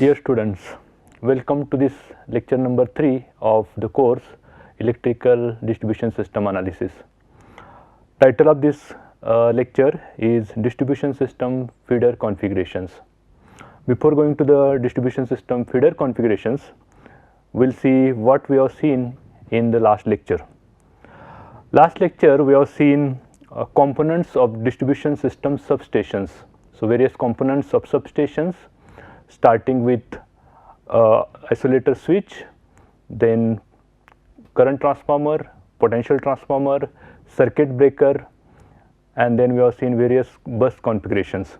Dear students, welcome to this lecture number 3 of the course Electrical Distribution System Analysis. Title of this lecture is Distribution System Feeder Configurations. Before going to the distribution system feeder configurations, we will see what we have seen in the last lecture. Last lecture we have seen components of distribution system substations. So, various components of substations starting with isolator switch, then current transformer, potential transformer, circuit breaker, and then we have seen various bus configurations.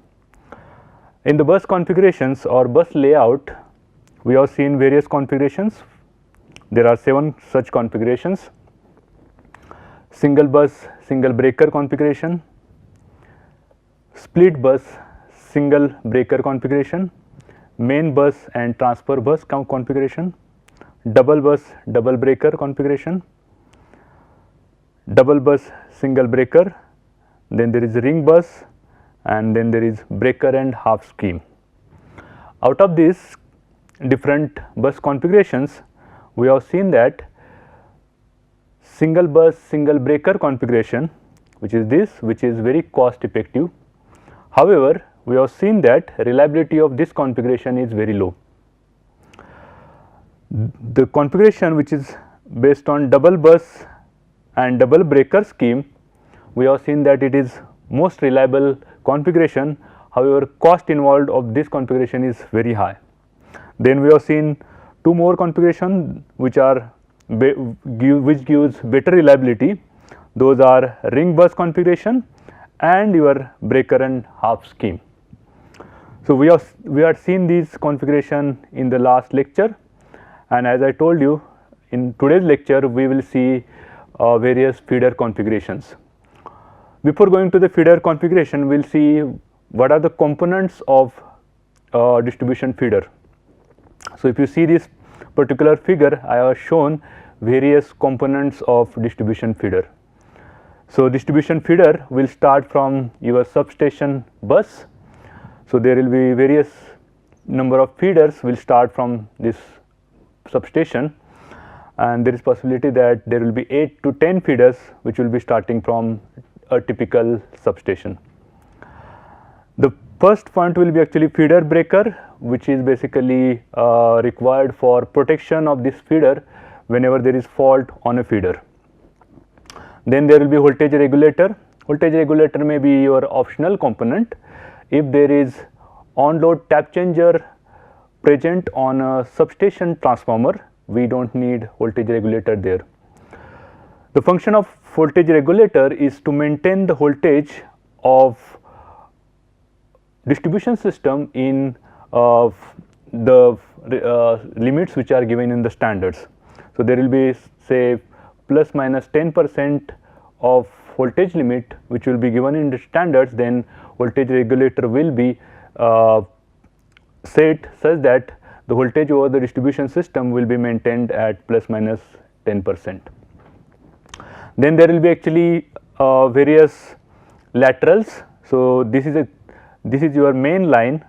In the bus configurations or bus layout, we have seen various configurations. There are 7 such configurations: single bus, single breaker configuration, split bus, single breaker configuration, main bus and transfer bus configuration, double bus, double breaker configuration, double bus, single breaker, then there is ring bus, and then there is breaker and half scheme. Out of these different bus configurations, we have seen that single bus, single breaker configuration, which is very cost effective. However, we have seen that reliability of this configuration is very low. The configuration which is based on double bus and double breaker scheme, we have seen that it is most reliable configuration. However, cost involved of this configuration is very high. Then we have seen 2 more configuration which gives better reliability. Those are ring bus configuration and your breaker and half scheme. So, we had seen these configuration in the last lecture, and as I told you, in today's lecture we will see various feeder configurations. Before going to the feeder configuration, we will see what are the components of distribution feeder. So, if you see this particular figure, I have shown various components of distribution feeder. So, distribution feeder will start from your substation bus. So, there will be various number of feeders will start from this substation, and there is possibility that there will be 8 to 10 feeders which will be starting from a typical substation. The first point will be actually feeder breaker, which is basically required for protection of this feeder whenever there is fault on a feeder. Then there will be voltage regulator. Voltage regulator may be your optional component. If there is on-load tap changer present on a substation transformer, we do not need voltage regulator there. The function of voltage regulator is to maintain the voltage of distribution system in the limits which are given in the standards. So, there will be say plus minus 10% of voltage limit which will be given in the standards, then voltage regulator will be set such that the voltage over the distribution system will be maintained at plus minus 10%. Then there will be actually various laterals. So, this is your main line,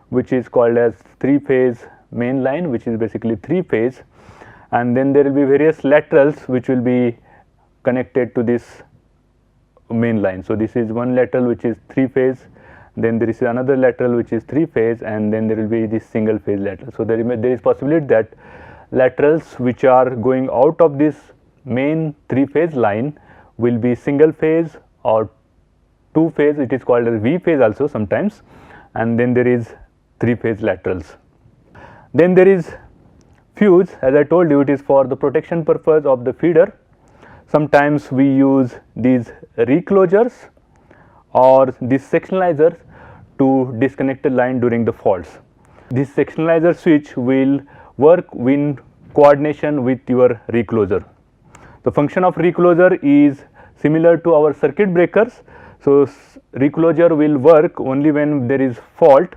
which is called as 3-phase main line, which is basically 3 phase, and then there will be various laterals which will be connected to this main line. So, this is one lateral which is 3 phase, then there is another lateral which is 3 phase, and then there will be this single phase lateral. So, there is possibility that laterals which are going out of this main 3 phase line will be single phase or 2 phase, it is called as V phase also sometimes, and then there is 3 phase laterals. Then there is fuse. As I told you, it is for the protection purpose of the feeder. Sometimes we use these reclosures or these sectionalizers to disconnect the line during the faults. This sectionalizer switch will work in coordination with your recloser. The function of recloser is similar to our circuit breakers. So, recloser will work only when there is fault,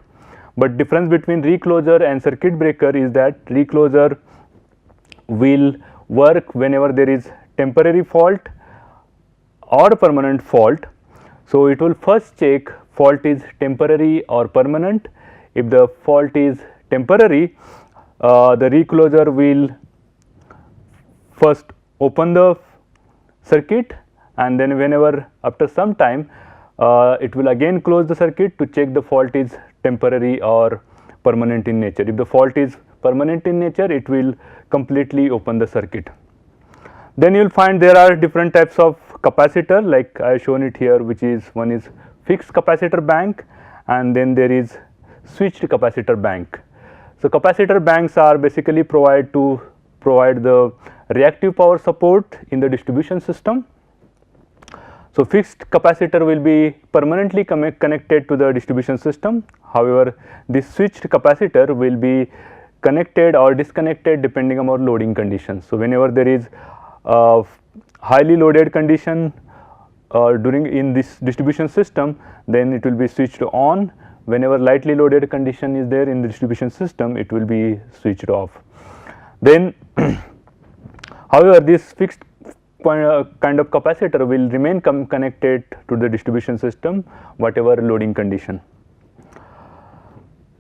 but difference between recloser and circuit breaker is that recloser will work whenever there is temporary fault or permanent fault. So, it will first check fault is temporary or permanent. if the fault is temporary, the recloser will first open the circuit, and then whenever after some time it will again close the circuit to check the fault is temporary or permanent in nature. If the fault is permanent in nature, it will completely open the circuit. Then you will find there are different types of capacitor, like I have shown it here, which is one is fixed capacitor bank, and then there is switched capacitor bank. So, capacitor banks are basically provide the reactive power support in the distribution system. So, fixed capacitor will be permanently connected to the distribution system. However, this switched capacitor will be connected or disconnected depending on our loading conditions. So, whenever there is a highly loaded condition in this distribution system, then it will be switched on. Whenever lightly loaded condition is there in the distribution system, it will be switched off. Then however, this fixed kind of capacitor will remain connected to the distribution system whatever loading condition.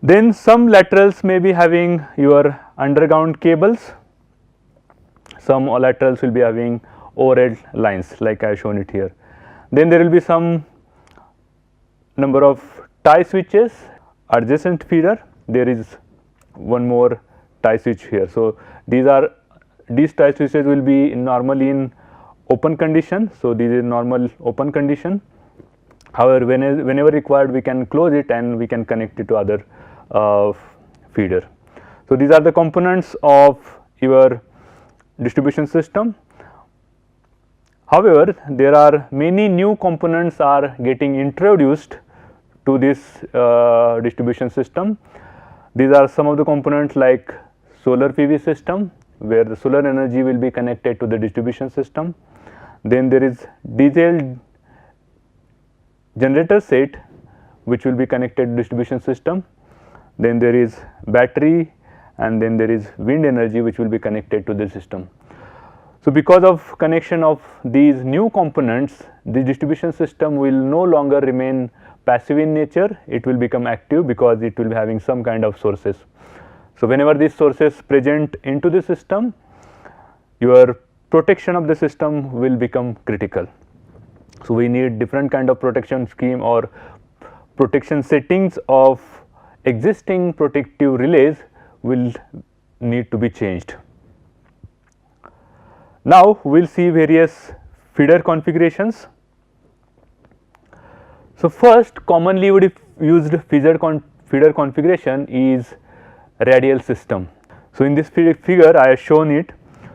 Then some laterals may be having your underground cables, some laterals will be having overhead lines like I have shown it here. Then there will be some number of tie switches, adjacent feeder, there is one more tie switch here. So, these tie switches will be normally in open condition. So, this is normal open condition. However, whenever required we can close it and we can connect it to other feeder. So, these are the components of your distribution system. However, there are many new components are getting introduced to this distribution system. These are some of the components like solar PV system, where the solar energy will be connected to the distribution system. Then there is diesel generator set which will be connected to distribution system. Then there is battery, and then there is wind energy which will be connected to the system. So, because of connection of these new components, the distribution system will no longer remain passive in nature, it will become active because it will be having some kind of sources. So, whenever these sources present into the system, your protection of the system will become critical. So, we need different kind of protection scheme or protection settings of existing protective relays will need to be changed. Now, we will see various feeder configurations. So, first commonly used feeder configuration is radial system. So, in this figure I have shown it.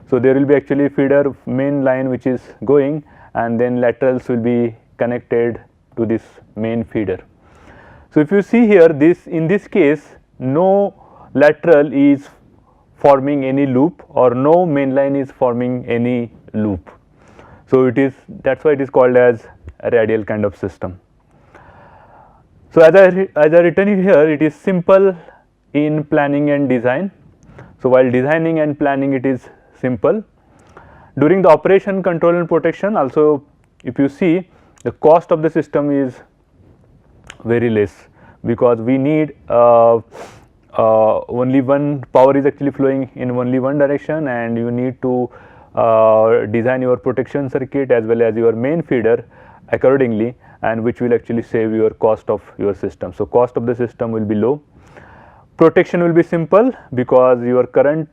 So, there will be actually feeder main line which is going, and then laterals will be connected to this main feeder. So, if you see here, in this case no lateral is forming any loop or no main line is forming any loop. So, that is why it is called as a radial kind of system. So, as I written here, it is simple in planning and design. So, while designing and planning it is simple. During the operation, control and protection also, if you see, the cost of the system is very less, because we need only one power is actually flowing in only one direction, and you need to design your protection circuit as well as your main feeder accordingly, and which will actually save your cost of your system. So, cost of the system will be low. Protection will be simple because your current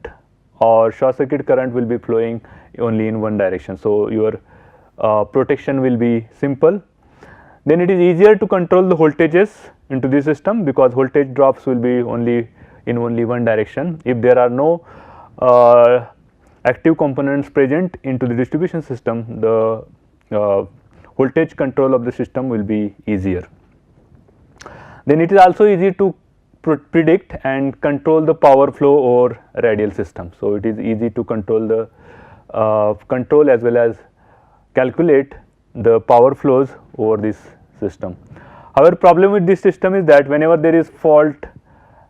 or short circuit current will be flowing only in one direction. So, your protection will be simple. Then it is easier to control the voltages into the system because voltage drops will be only in only one direction. If there are no active components present into the distribution system, the voltage control of the system will be easier. Then it is also easy to predict and control the power flow over radial system. So, it is easy to control the control as well as calculate the power flows over this system. However, problem with this system is that whenever there is fault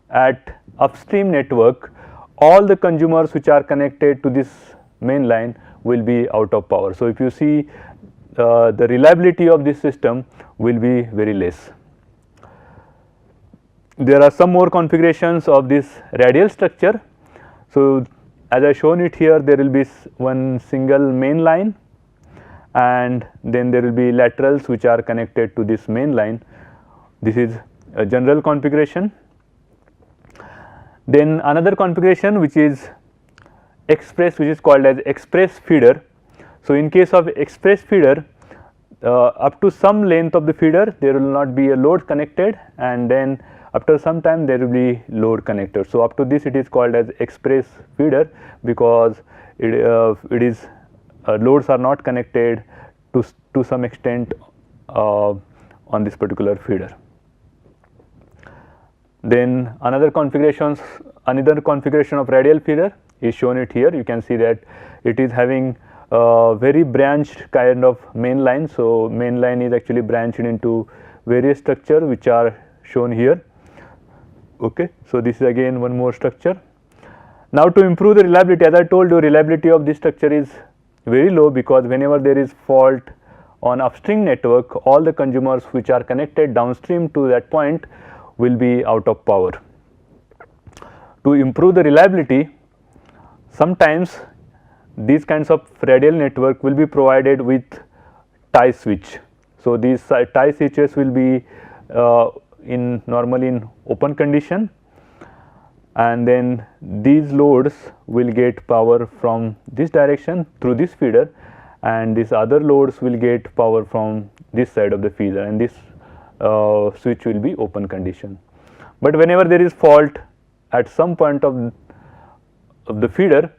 at upstream network, all the consumers which are connected to this main line will be out of power. So, if you see, the reliability of this system will be very less. there are some more configurations of this radial structure. So, as I shown it here, there will be one single main line, and then there will be laterals which are connected to this main line. This is a general configuration. Then another configuration which is express, which is called as express feeder. So, in case of express feeder, up to some length of the feeder there will not be a load connected, and then after some time there will be load connected. So, up to this it is called as express feeder, because it is loads are not connected to some extent on this particular feeder. Then another configuration of radial feeder is shown it here. You can see that it is having a very branched kind of main line. So, main line is actually branched into various structure which are shown here. Okay. So, this is again one more structure. Now, to improve the reliability, as I told you, reliability of this structure is very low, because whenever there is fault on upstream network, all the consumers which are connected downstream to that point will be out of power. To improve the reliability, sometimes these kinds of radial network will be provided with tie switch. So, these tie switches will be normally in open condition, and then these loads will get power from this direction through this feeder, and these other loads will get power from this side of the feeder, and this switch will be open condition. But whenever there is fault at some point of the feeder,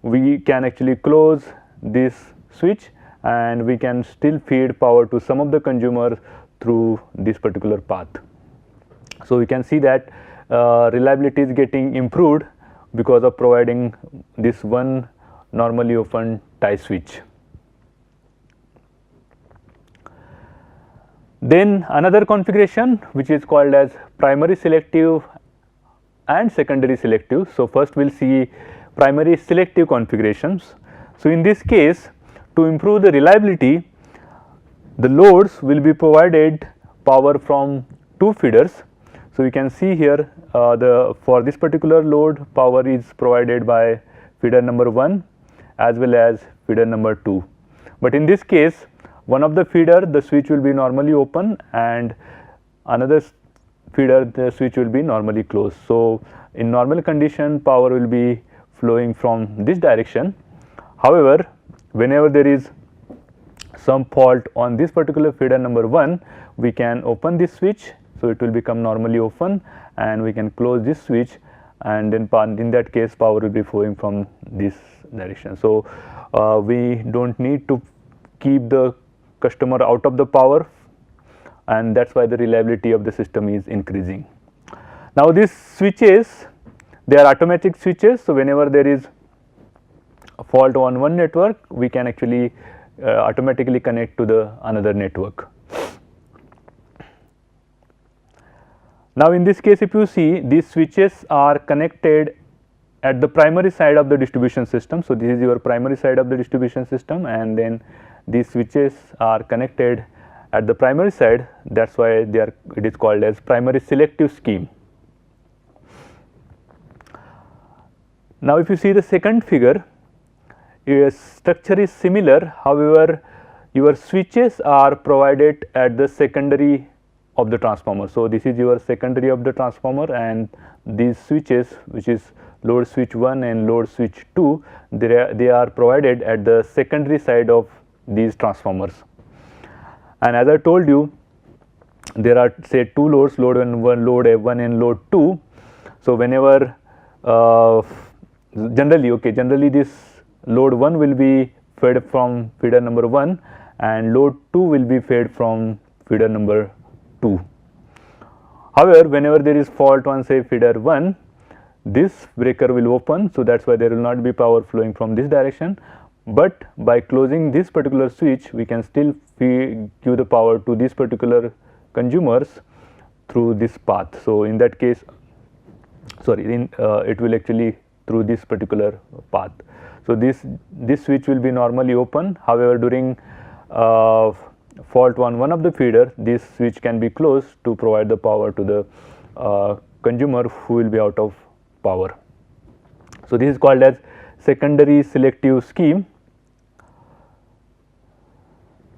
we can actually close this switch, and we can still feed power to some of the consumers through this particular path. So, we can see that reliability is getting improved because of providing this one normally open tie switch. Then another configuration which is called as primary selective and secondary selective. So, first we will see primary selective configurations. So, in this case, to improve the reliability, the loads will be provided power from two feeders. So, you can see here for this particular load, power is provided by feeder number 1 as well as feeder number 2. But in this case, one of the feeder, the switch will be normally open, and another feeder, the switch will be normally closed. So, in normal condition, power will be flowing from this direction. However, whenever there is some fault on this particular feeder number 1, we can open this switch. So, it will become normally open, and we can close this switch, and then in that case power will be flowing from this direction. So, we do not need to keep the customer out of the power, and that is why the reliability of the system is increasing. Now, these switches, they are automatic switches. So, whenever there is a fault on one network, we can actually automatically connect to the another network. Now, in this case, if you see, these switches are connected at the primary side of the distribution system. So, this is your primary side of the distribution system, and then these switches are connected at the primary side. That is why it is called as primary selective scheme. Now, if you see the second figure, your structure is similar. However, your switches are provided at the secondary of the transformer. So, this is your secondary of the transformer, and these switches, which is load switch 1 and load switch 2, they are provided at the secondary side of these transformers. And as I told you, there are say two loads, load 1, load F1 and load 2. So, whenever generally this load 1 will be fed from feeder number 1, and load 2 will be fed from feeder number 2. However, whenever there is fault on say feeder 1, this breaker will open. So, that is why there will not be power flowing from this direction, but by closing this particular switch, we can still give the power to these particular consumers through this path. So, in that case, it will actually through this particular path. So, this switch will be normally open. However, during fault on one of the feeder, this switch can be closed to provide the power to the consumer who will be out of power. So, this is called as secondary selective scheme.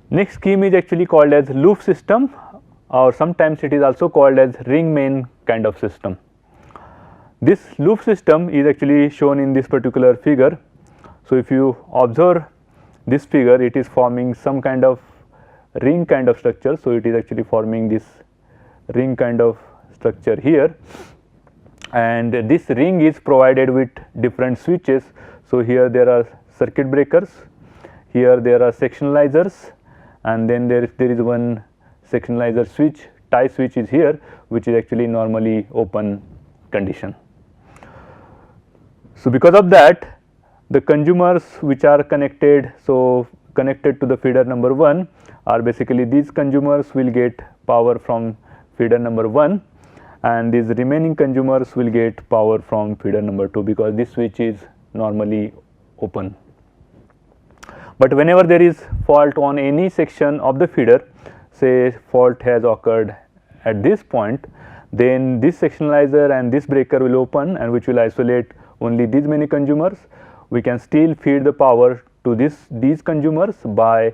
Next scheme is actually called as loop system, or sometimes it is also called as ring main kind of system. This loop system is actually shown in this particular figure. So, if you observe this figure, it is forming some kind of ring kind of structure. So, it is actually forming this ring kind of structure here, and this ring is provided with different switches. So, here there are circuit breakers, here there are sectionalizers, and then there is one sectionalizer switch, tie switch is here, which is actually normally open condition. So, because of that, the consumers which are connected, so connected to the feeder number 1 are basically these consumers will get power from feeder number 1, and these remaining consumers will get power from feeder number 2, because this switch is normally open. But whenever there is fault on any section of the feeder, say fault has occurred at this point, then this sectionalizer and this breaker will open, and which will isolate only these many consumers. We can still feed the power to these consumers by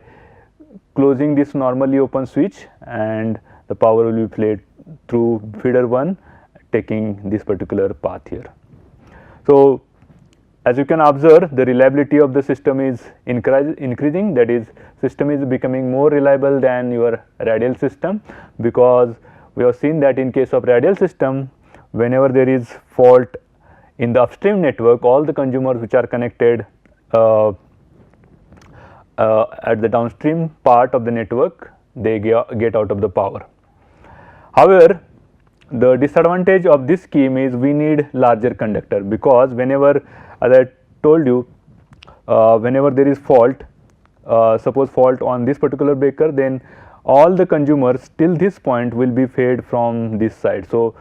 closing this normally open switch, and the power will be fed through feeder 1 taking this particular path here. So, as you can observe, the reliability of the system is increasing, that is, system is becoming more reliable than your radial system, because we have seen that in case of radial system, whenever there is fault in the upstream network, all the consumers which are connected at the downstream part of the network, they get out of the power. However, the disadvantage of this scheme is we need larger conductor, because whenever, as I told you, whenever there is fault, suppose fault on this particular breaker, then all the consumers till this point will be fed from this side. So,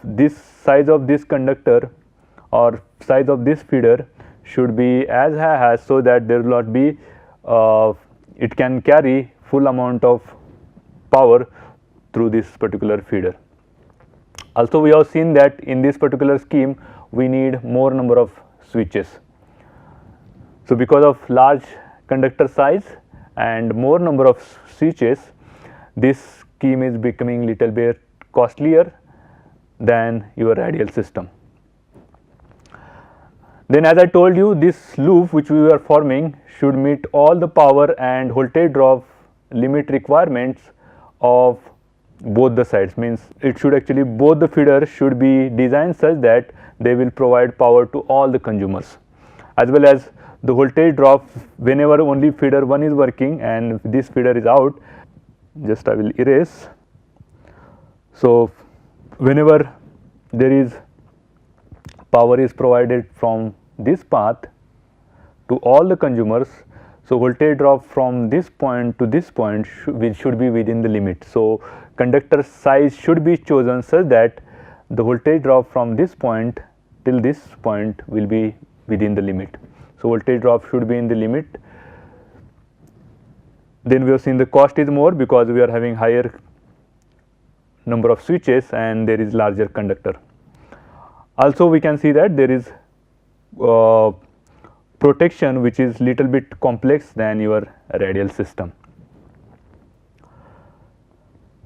this size of this conductor or size of this feeder should be as high as, so that there will not be, it can carry full amount of power through this particular feeder. Also, we have seen that in this particular scheme we need more number of switches. So, because of large conductor size and more number of switches, this scheme is becoming little bit costlier than your radial system. Then, as I told you, this loop which we are forming should meet all the power and voltage drop limit requirements of both the sides, means it should actually, both the feeders should be designed such that they will provide power to all the consumers, as well as the voltage drop whenever only feeder 1 is working and this feeder is out. Just I will erase. So, whenever there is power is provided from this path to all the consumers, so voltage drop from this point to this point should be within the limit. So, conductor size should be chosen such that the voltage drop from this point till this point will be within the limit. So, voltage drop should be in the limit. Then we have seen the cost is more, because we are having higher number of switches and there is larger conductor. Also, we can see that there is protection which is little bit complex than your radial system.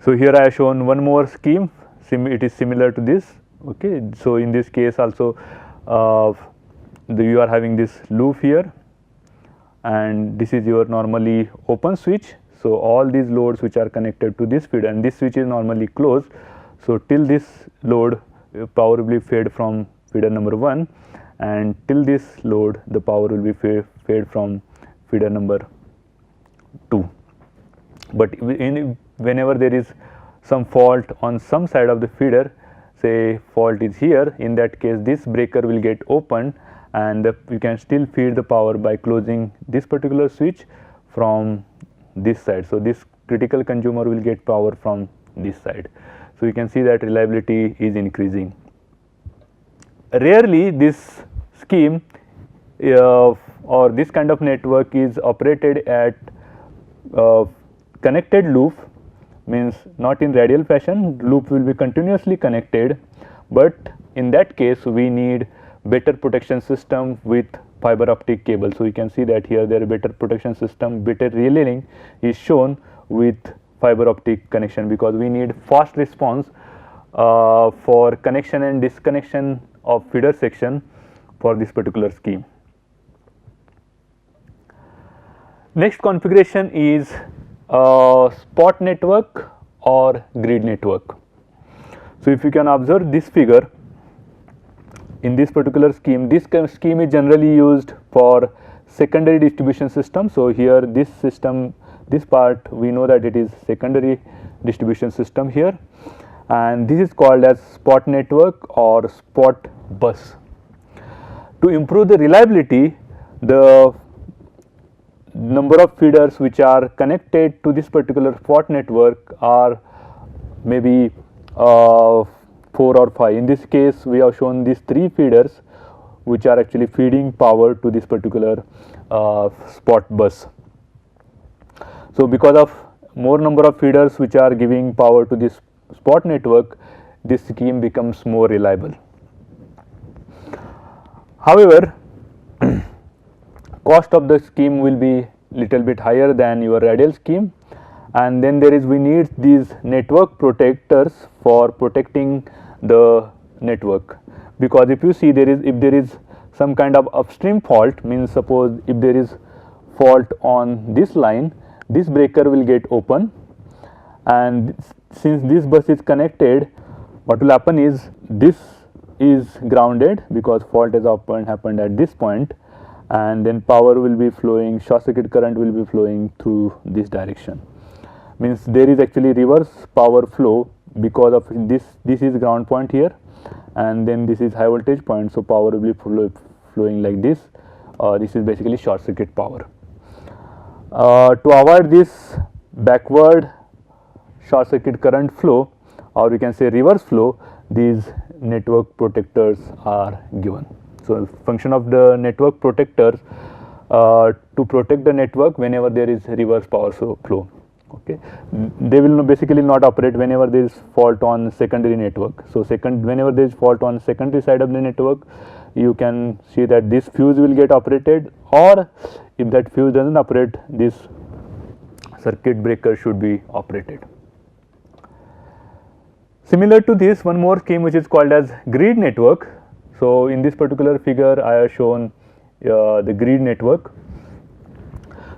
So, here I have shown one more scheme, it is similar to this. Okay. So, in this case also you are having this loop here, and this is your normally open switch. So, all these loads which are connected to this feed, and this switch is normally closed. So, till this load power will be fed from feeder number 1, and till this load the power will be fed from feeder number 2. But whenever there is some fault on some side of the feeder, say fault is here, in that case this breaker will get opened, and you can still feed the power by closing this particular switch from this side. So, this critical consumer will get power from this side. So, you can see that reliability is increasing. Rarely this scheme or this kind of network is operated at connected loop, means not in radial fashion, loop will be continuously connected, but in that case we need better protection system with fiber optic cable. So you can see that here there is better protection system, better relaying is shown with fiber optic connection, because we need fast response for connection and disconnection of feeder section for this particular scheme. Next configuration is spot network or grid network. So if you can observe this figure, in this particular scheme, this scheme is generally used for secondary distribution system. So here this system, this part we know that it is secondary distribution system here, and this is called as spot network or spot bus. To improve the reliability, the number of feeders which are connected to this particular spot network are maybe 4 or 5. In this case we have shown these 3 feeders which are actually feeding power to this particular spot bus. So because of more number of feeders which are giving power to this spot network, this scheme becomes more reliable. However, cost of the scheme will be little bit higher than your radial scheme, and then we need these network protectors for protecting the network, because if you see if there is some kind of upstream fault, means suppose if there is fault on this line, this breaker will get open, and since this bus is connected, what will happen is this is grounded because fault has happened at this point, and then power will be flowing, short circuit current will be flowing through this direction. Means there is actually reverse power flow because of this is ground point here, and then this is high voltage point, so power will be flowing like this. This is basically short circuit power. To avoid this backward short circuit current flow, or we can say reverse flow, these network protectors are given. So function of the network protectors to protect the network whenever there is reverse power flow. Okay, they will basically not operate whenever there is fault on secondary network. So whenever there is fault on secondary side of the network, you can see that this fuse will get operated, or if that fuse doesn't operate, this circuit breaker should be operated. Similar to this, one more scheme which is called as grid network. So in this particular figure I have shown the grid network.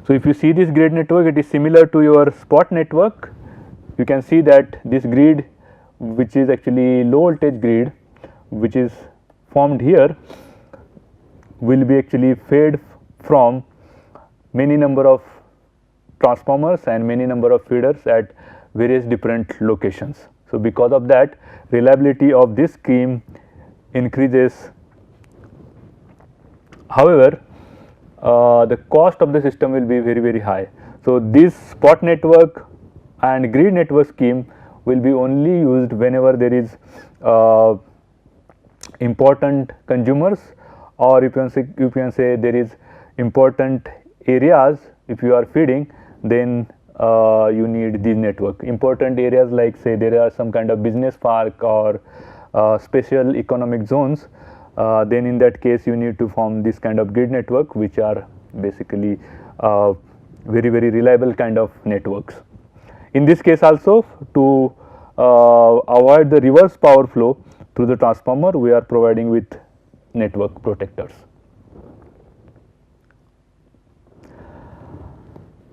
So if you see this grid network, it is similar to your spot network. You can see that this grid, which is actually low voltage grid, which is formed here, will be actually fed from many number of transformers and many number of feeders at various different locations. So because of that, reliability of this scheme increases. However, the cost of the system will be very high. So this spot network and grid network scheme will be only used whenever there is important consumers, or you can say there is important areas. If you are feeding, then you need this network. Important areas like, say, there are some kind of business park or special economic zones, then in that case you need to form this kind of grid network, which are basically very reliable kind of networks. In this case also, to avoid the reverse power flow through the transformer, we are providing with network protectors.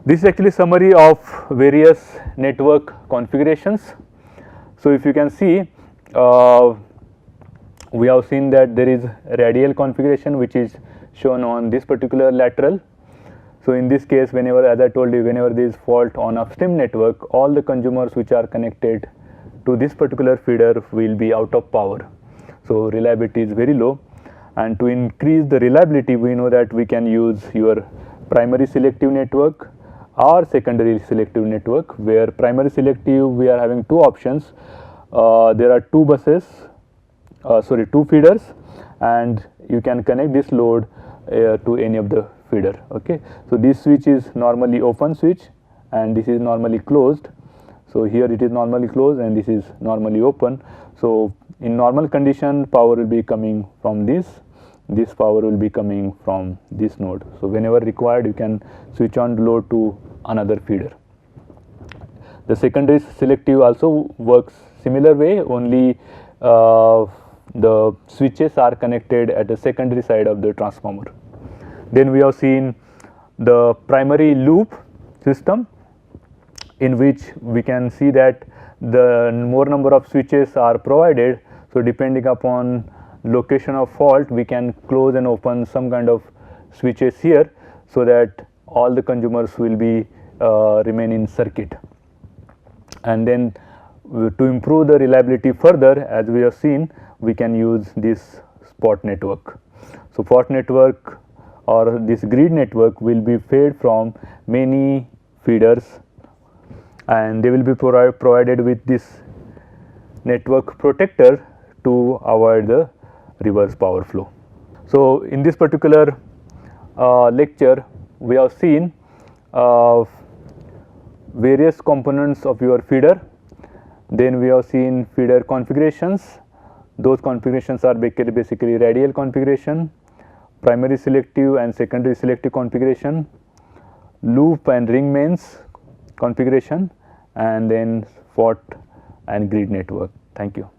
This is actually summary of various network configurations. So if you can see, we have seen that there is radial configuration which is shown on this particular lateral. So in this case, whenever, as I told you, whenever there is fault on upstream network, all the consumers which are connected to this particular feeder will be out of power. So reliability is very low, and to increase the reliability, we know that we can use your primary selective network or secondary selective network. Where primary selective, we are having two options. There are two feeders, and you can connect this load to any of the feeder. Okay, so this switch is normally open switch and this is normally closed. So here it is normally closed and this is normally open. So in normal condition, power will be coming from this power will be coming from this node. So whenever required, you can switch on the load to another feeder. The secondary selective also works similar way, only the switches are connected at the secondary side of the transformer. Then we have seen the primary loop system, in which we can see that the more number of switches are provided. So depending upon location of fault, we can close and open some kind of switches here, so that all the consumers will be remain in circuit. And then to improve the reliability further, as we have seen, we can use this spot network. So spot network or this grid network will be fed from many feeders, and they will be provided with this network protector to avoid the reverse power flow. So in this particular lecture, we have seen various components of your feeder. Then we have seen feeder configurations. Those configurations are basically radial configuration, primary selective and secondary selective configuration, loop and ring mains configuration, and then spot and grid network. Thank you.